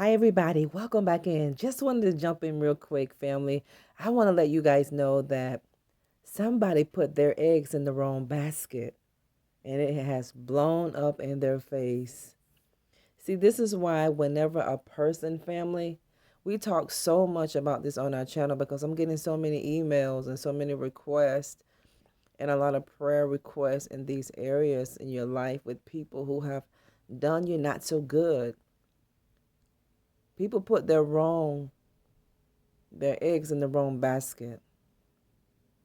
Hi, everybody. Welcome back in. Just wanted to jump in real quick, family. I want to let you guys know that somebody put their eggs in the wrong basket and it has blown up in their face. See, this is why whenever a person, family, we talk so much about this on our channel because I'm getting so many emails and so many requests and a lot of prayer requests in these areas in your life with people who have done you not so good. People put their eggs in the wrong basket.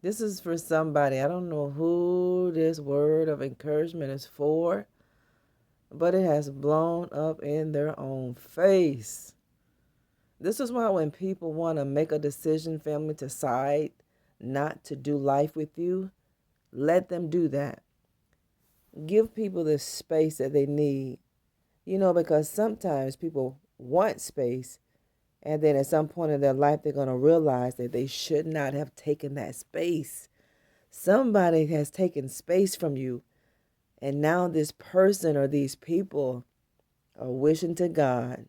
This is for somebody. I don't know who this word of encouragement is for, but it has blown up in their own face. This is why when people want to make a decision, family, to side, not to do life with you, let them do that. Give people the space that they need. Because sometimes people want space, and then at some point in their life, they're going to realize that they should not have taken that space. Somebody has taken space from you. And now this person or these people are wishing to God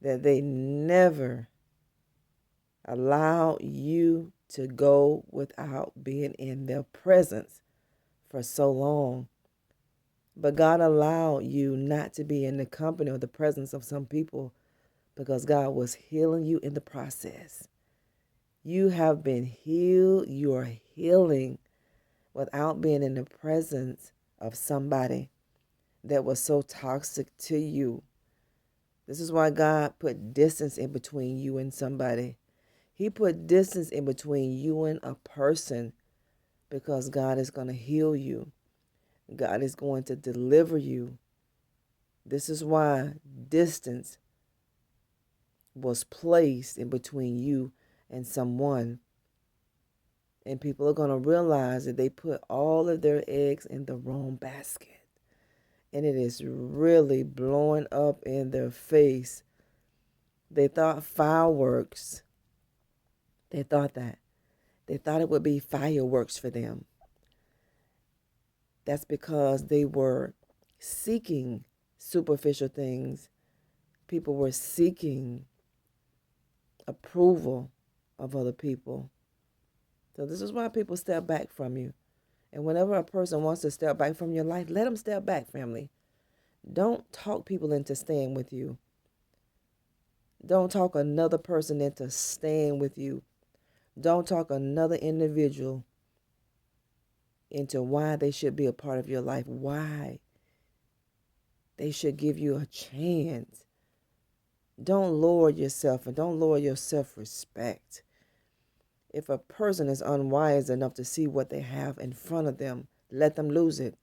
that they never allow you to go without being in their presence for so long. But God allowed you not to be in the company or the presence of some people because God was healing you in the process. You have been healed. You are healing without being in the presence of somebody that was so toxic to you. This is why God put distance in between you and somebody. He put distance in between you and a person because God is going to heal you. God is going to deliver you. This is why distance was placed in between you and someone. And people are going to realize that they put all of their eggs in the wrong basket. And it is really blowing up in their face. They thought fireworks. They thought that. They thought it would be fireworks for them. That's because they were seeking superficial things. People were seeking approval of other people. So this is why people step back from you. And whenever a person wants to step back from your life, let them step back, family. Don't talk people into staying with you. Don't talk another person into staying with you. Don't talk another individual into why they should be a part of your life, why they should give you a chance. Don't lower yourself and don't lower your self-respect. If a person is unwise enough to see what they have in front of them, let them lose it.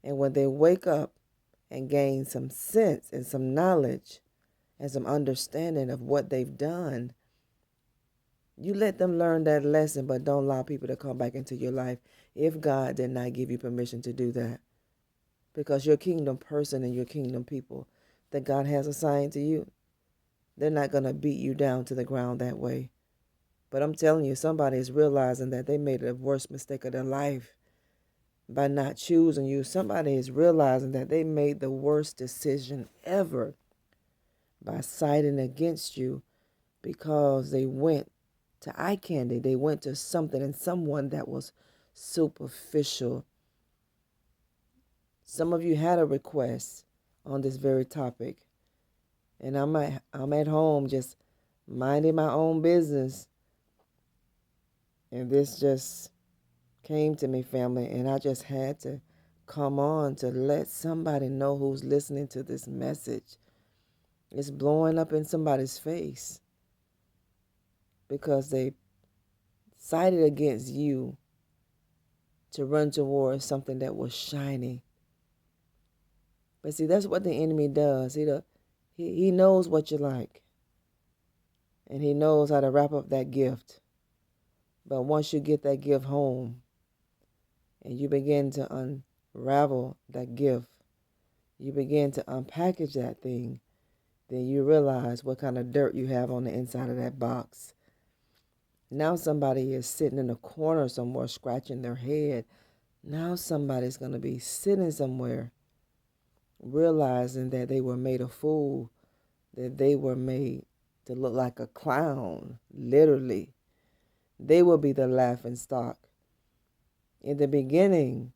And when they wake up and gain some sense and some knowledge and some understanding of what they've done, you let them learn that lesson, but don't allow people to come back into your life if God did not give you permission to do that. Because your kingdom person and your kingdom people that God has assigned to you, they're not going to beat you down to the ground that way. But I'm telling you, somebody is realizing that they made the worst mistake of their life by not choosing you. Somebody is realizing that they made the worst decision ever by siding against you because they went to eye candy. They went to something and someone that was superficial. Some of you had a request on this very topic. And I'm at home just minding my own business. And this just came to me, family. And I just had to come on to let somebody know who's listening to this message. It's blowing up in somebody's face because they sided against you to run towards something that was shiny. But see, that's what the enemy does. He knows what you like. And he knows how to wrap up that gift. But once you get that gift home and you begin to unravel that gift, you begin to unpackage that thing, then you realize what kind of dirt you have on the inside of that box. Now somebody is sitting in a corner somewhere scratching their head. Now somebody's going to be sitting somewhere realizing that they were made a fool that they were made to look like a clown, literally. They will be the laughing stock. In the beginning,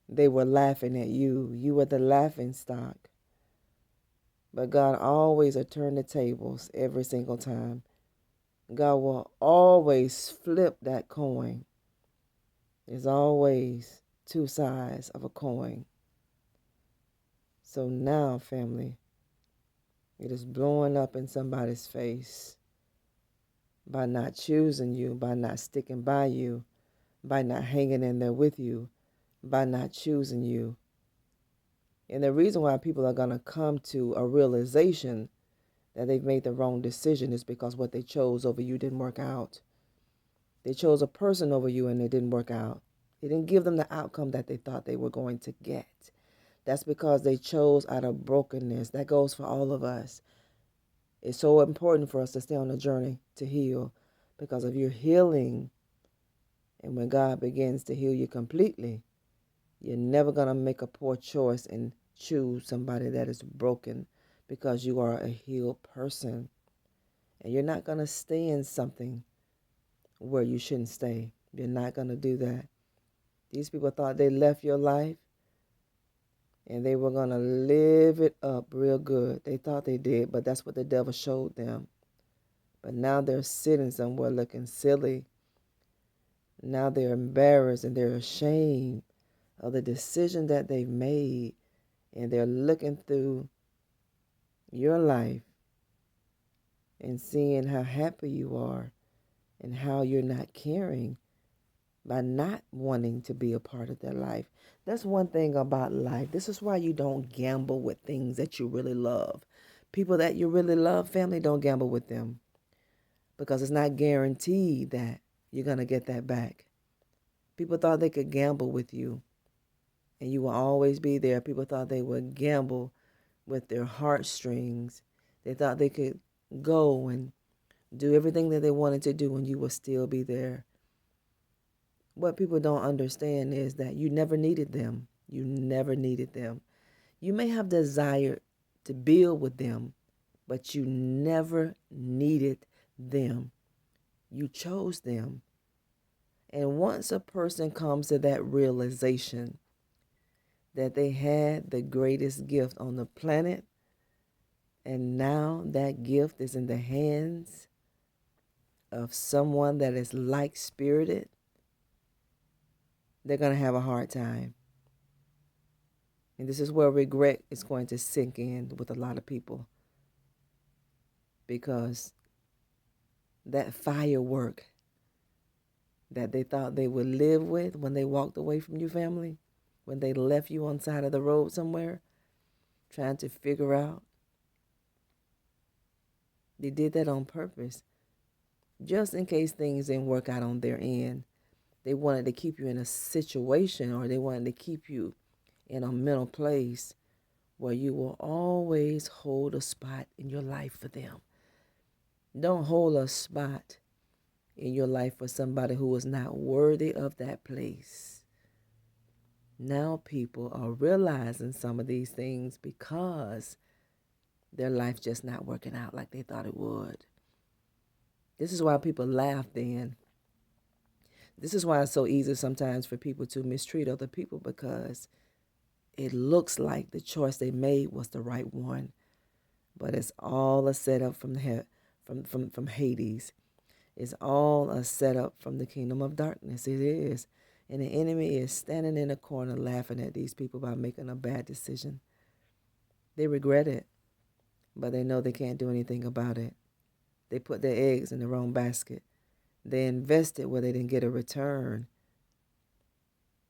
they were laughing at you. You were the laughing stock. But God always will turn the tables every single time. God will always flip that coin. There's always two sides of a coin. So now, family, it is blowing up in somebody's face by not choosing you, by not sticking by you, by not hanging in there with you, by not choosing you. And the reason why people are going to come to a realization that they've made the wrong decision is because what they chose over you didn't work out. They chose a person over you and it didn't work out. It didn't give them the outcome that they thought they were going to get. That's because they chose out of brokenness. That goes for all of us. It's so important for us to stay on the journey to heal, because if you're healing and when God begins to heal you completely, you're never going to make a poor choice and choose somebody that is broken, because you are a healed person. And you're not going to stay in something where you shouldn't stay. You're not going to do that. These people thought they left your life and they were going to live it up real good. They thought they did, but that's what the devil showed them. But now they're sitting somewhere looking silly. Now they're embarrassed and they're ashamed of the decision that they've made. And they're looking through your life and seeing how happy you are and how you're not caring by not wanting to be a part of their life. That's one thing about life. This is why you don't gamble with things that you really love. People that you really love, family, don't gamble with them, because it's not guaranteed that you're going to get that back. People thought they could gamble with you and you will always be there. People thought they would gamble with their heartstrings. They thought they could go and do everything that they wanted to do and you will still be there. What people don't understand is that you never needed them. You never needed them. You may have desired to build with them, but you never needed them. You chose them. And once a person comes to that realization that they had the greatest gift on the planet, and now that gift is in the hands of someone that is like-spirited, they're going to have a hard time. And this is where regret is going to sink in with a lot of people, because that firework that they thought they would live with when they walked away from your family, when they left you on the side of the road somewhere, trying to figure out, they did that on purpose, just in case things didn't work out on their end. They wanted to keep you in a situation, or they wanted to keep you in a mental place where you will always hold a spot in your life for them. Don't hold a spot in your life for somebody who is not worthy of that place. Now people are realizing some of these things because their life just not working out like they thought it would. This is why people laugh then. This is why it's so easy sometimes for people to mistreat other people, because it looks like the choice they made was the right one, but it's all a setup from from Hades. It's all a setup from the kingdom of darkness. It is. And the enemy is standing in the corner laughing at these people by making a bad decision. They regret it, but they know they can't do anything about it. They put their eggs in the wrong basket. They invested where they didn't get a return.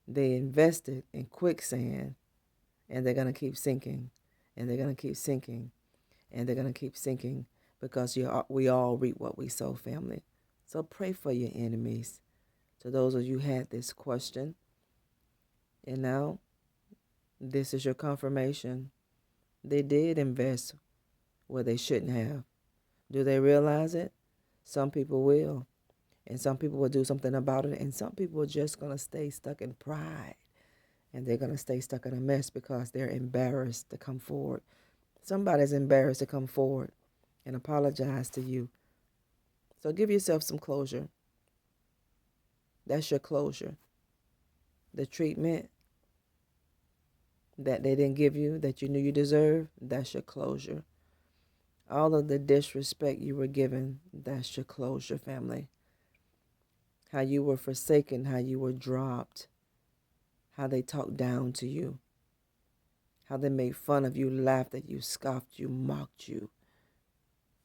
They invested in quicksand, and they're going to keep sinking, and they're going to keep sinking, and they're going to keep sinking, because we all reap what we sow, family. So pray for your enemies. To those of you who had this question, and now this is your confirmation. They did invest where they shouldn't have. Do they realize it? Some people will. And some people will do something about it. And some people are just going to stay stuck in pride. And they're going to stay stuck in a mess because they're embarrassed to come forward Somebody's embarrassed to come forward and apologize to you. So give yourself some closure. That's your closure. The treatment that they didn't give you, that you knew you deserved, that's your closure. All of the disrespect you were given, that's your closure, family. How you were forsaken, how you were dropped, how they talked down to you, how they made fun of you, laughed at you, scoffed you, mocked you.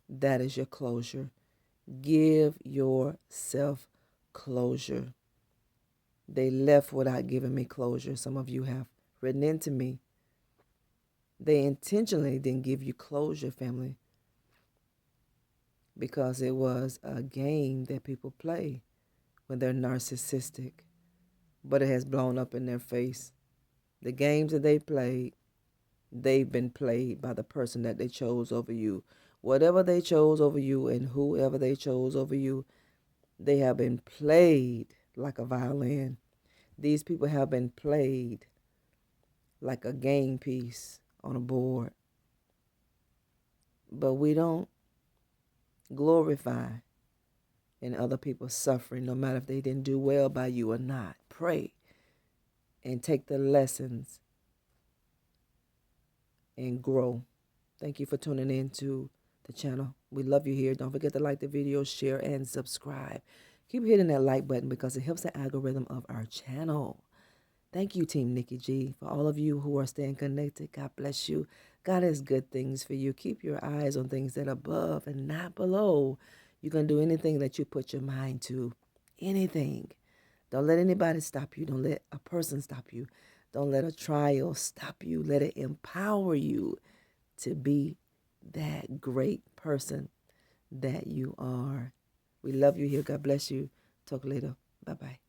That is your closure. Give yourself closure. They left without giving me closure. Some of you have written into me. They intentionally didn't give you closure, family, because it was a game that people play when they're narcissistic, but it has blown up in their face. The games that they played, they've been played by the person that they chose over you. Whatever they chose over you and whoever they chose over you, they have been played like a violin. These people have been played like a game piece on a board. But we don't glorify in other people's suffering, no matter if they didn't do well by you or not. Pray and take the lessons and grow. Thank you for tuning in to the channel. We love you here. Don't forget to like the video, share, and subscribe. Keep hitting that like button because it helps the algorithm of our channel. Thank you, Team Nikki G, for all of you who are staying connected. God bless you. God has good things for you. Keep your eyes on things that are above and not below. You can do anything that you put your mind to. Anything. Don't let anybody stop you. Don't let a person stop you. Don't let a trial stop you. Let it empower you to be that great person that you are. We love you here. God bless you. Talk later. Bye-bye.